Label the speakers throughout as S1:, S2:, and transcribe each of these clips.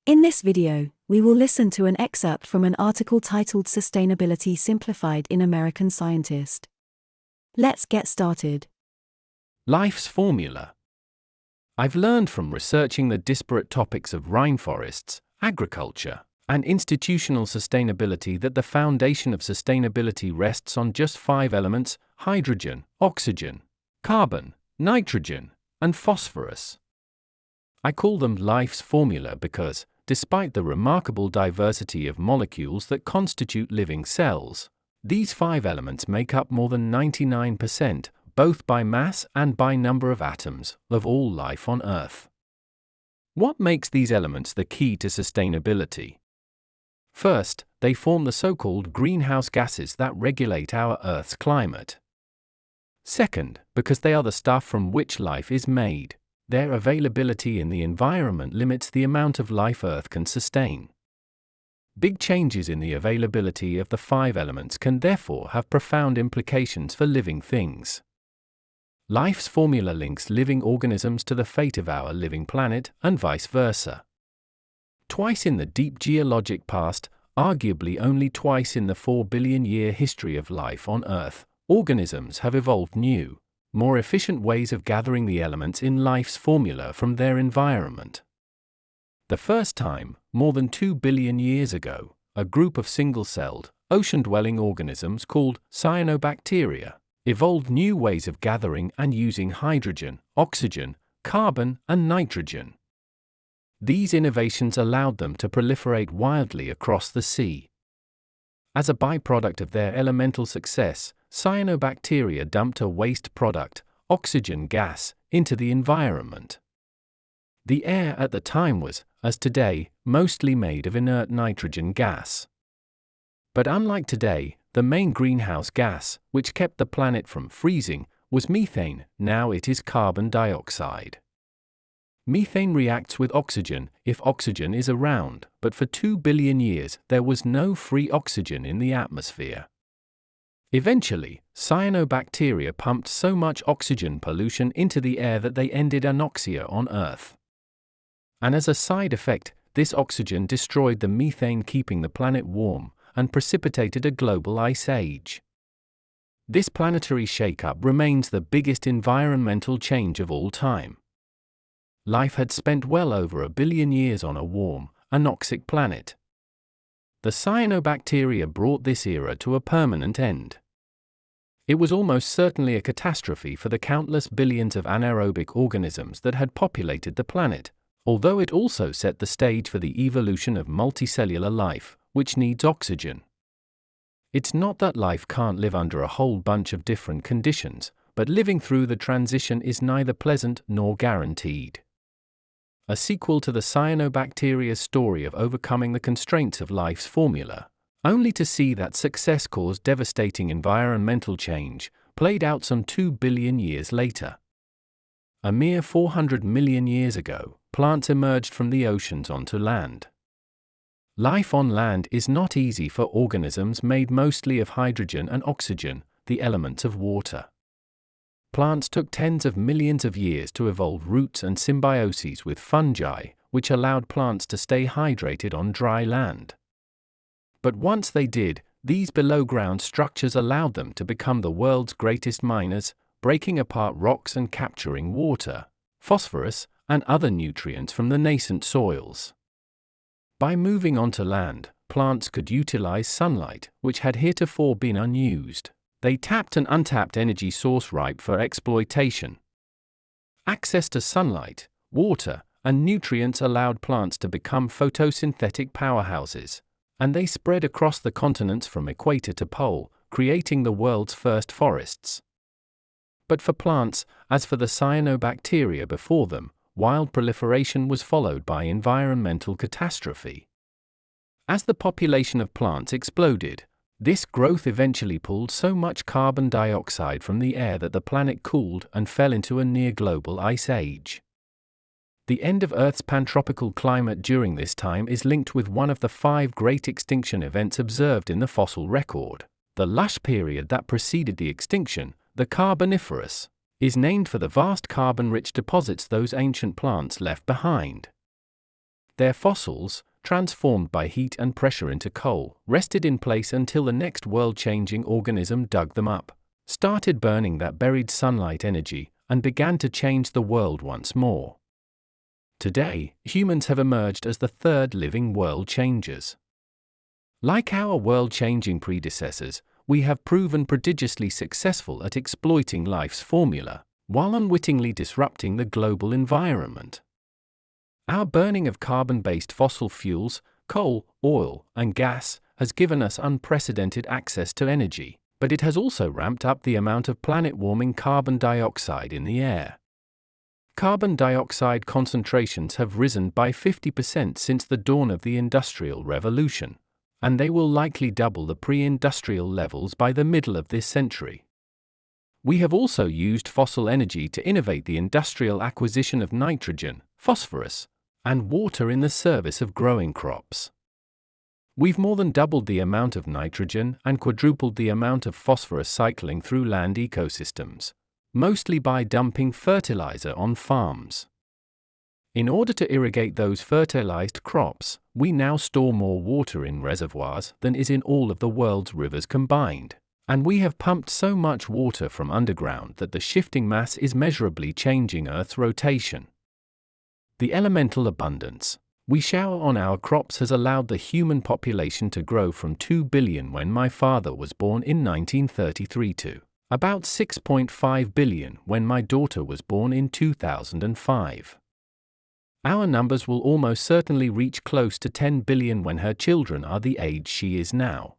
S1: In this video, we will listen to an excerpt from an article titled Sustainability Simplified in American Scientist. Let's get started.
S2: Life's formula. I've learned from researching the disparate topics of rainforests, agriculture, and institutional sustainability that the foundation of sustainability rests on just 5 elements: hydrogen, oxygen, carbon, nitrogen, and phosphorus. I call them life's formula because, despite the remarkable diversity of molecules that constitute living cells, these 5 elements make up more than 99%, both by mass and by number of atoms, of all life on Earth. What makes these elements the key to sustainability? First, they form the so-called greenhouse gases that regulate our Earth's climate. Second, because they are the stuff from which life is made, their availability in the environment limits the amount of life Earth can sustain. Big changes in the availability of the 5 elements can therefore have profound implications for living things. Life's formula links living organisms to the fate of our living planet, and vice versa. Twice in the deep geologic past, arguably only twice in the 4 billion-year history of life on Earth, organisms have evolved new, more efficient ways of gathering the elements in life's formula from their environment. The first time, more than 2 billion years ago, a group of single-celled, ocean-dwelling organisms called Cyanobacteria evolved new ways of gathering and using hydrogen, oxygen, carbon, and nitrogen. These innovations allowed them to proliferate wildly across the sea. As a byproduct of their elemental success, Cyanobacteria dumped a waste product, oxygen gas, into the environment. The air at the time was, as today, mostly made of inert nitrogen gas. But unlike today, the main greenhouse gas, which kept the planet from freezing, was methane. Now it is carbon dioxide. Methane reacts with oxygen if oxygen is around, but for 2 billion years there was no free oxygen in the atmosphere. Eventually, cyanobacteria pumped so much oxygen pollution into the air that they ended anoxia on Earth. And as a side effect, this oxygen destroyed the methane keeping the planet warm, and precipitated a global ice age. This planetary shake-up remains the biggest environmental change of all time. Life had spent well over 1 billion years on a warm, anoxic planet. The cyanobacteria brought this era to a permanent end. It was almost certainly a catastrophe for the countless billions of anaerobic organisms that had populated the planet, although it also set the stage for the evolution of multicellular life, which needs oxygen. It's not that life can't live under a whole bunch of different conditions, but living through the transition is neither pleasant nor guaranteed. A sequel to the cyanobacteria's story of overcoming the constraints of life's formula, only to see that success caused devastating environmental change, played out some 2 billion years later. A mere 400 million years ago, plants emerged from the oceans onto land. Life on land is not easy for organisms made mostly of hydrogen and oxygen, the elements of water. Plants took tens of millions of years to evolve roots and symbioses with fungi, which allowed plants to stay hydrated on dry land. But once they did, these below-ground structures allowed them to become the world's greatest miners, breaking apart rocks and capturing water, phosphorus, and other nutrients from the nascent soils. By moving onto land, plants could utilize sunlight, which had heretofore been unused. They tapped an untapped energy source ripe for exploitation. Access to sunlight, water, and nutrients allowed plants to become photosynthetic powerhouses, and they spread across the continents from equator to pole, creating the world's first forests. But for plants, as for the cyanobacteria before them, wild proliferation was followed by environmental catastrophe. As the population of plants exploded, this growth eventually pulled so much carbon dioxide from the air that the planet cooled and fell into a near-global ice age. The end of Earth's pantropical climate during this time is linked with one of the 5 great extinction events observed in the fossil record. The lush period that preceded the extinction, the Carboniferous, is named for the vast carbon-rich deposits those ancient plants left behind. Their fossils, transformed by heat and pressure into coal, rested in place until the next world-changing organism dug them up, started burning that buried sunlight energy, and began to change the world once more. Today, humans have emerged as the third living world changers. Like our world-changing predecessors, we have proven prodigiously successful at exploiting life's formula, while unwittingly disrupting the global environment. Our burning of carbon-based fossil fuels, coal, oil, and gas, has given us unprecedented access to energy, but it has also ramped up the amount of planet-warming carbon dioxide in the air. Carbon dioxide concentrations have risen by 50% since the dawn of the Industrial Revolution, and they will likely double the pre-industrial levels by the middle of this century. We have also used fossil energy to innovate the industrial acquisition of nitrogen, phosphorus, and water in the service of growing crops. We've more than doubled the amount of nitrogen and quadrupled the amount of phosphorus cycling through land ecosystems, mostly by dumping fertilizer on farms. In order to irrigate those fertilized crops, we now store more water in reservoirs than is in all of the world's rivers combined, and we have pumped so much water from underground that the shifting mass is measurably changing Earth's rotation. The elemental abundance we shower on our crops has allowed the human population to grow from 2 billion when my father was born in 1933 to about 6.5 billion when my daughter was born in 2005. Our numbers will almost certainly reach close to 10 billion when her children are the age she is now.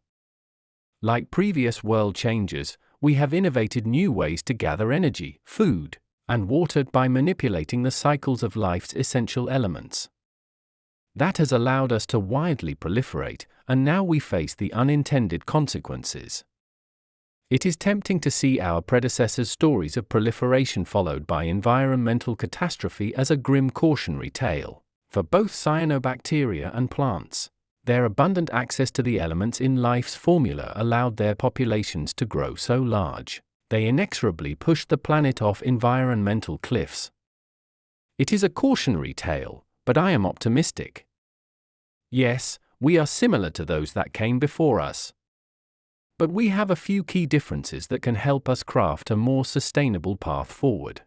S2: Like previous world changers, we have innovated new ways to gather energy, food, and water by manipulating the cycles of life's essential elements. That has allowed us to widely proliferate, and now we face the unintended consequences. It is tempting to see our predecessors' stories of proliferation followed by environmental catastrophe as a grim cautionary tale. For both cyanobacteria and plants, their abundant access to the elements in life's formula allowed their populations to grow so large, they inexorably pushed the planet off environmental cliffs. It is a cautionary tale, but I am optimistic. Yes, we are similar to those that came before us. But we have a few key differences that can help us craft a more sustainable path forward.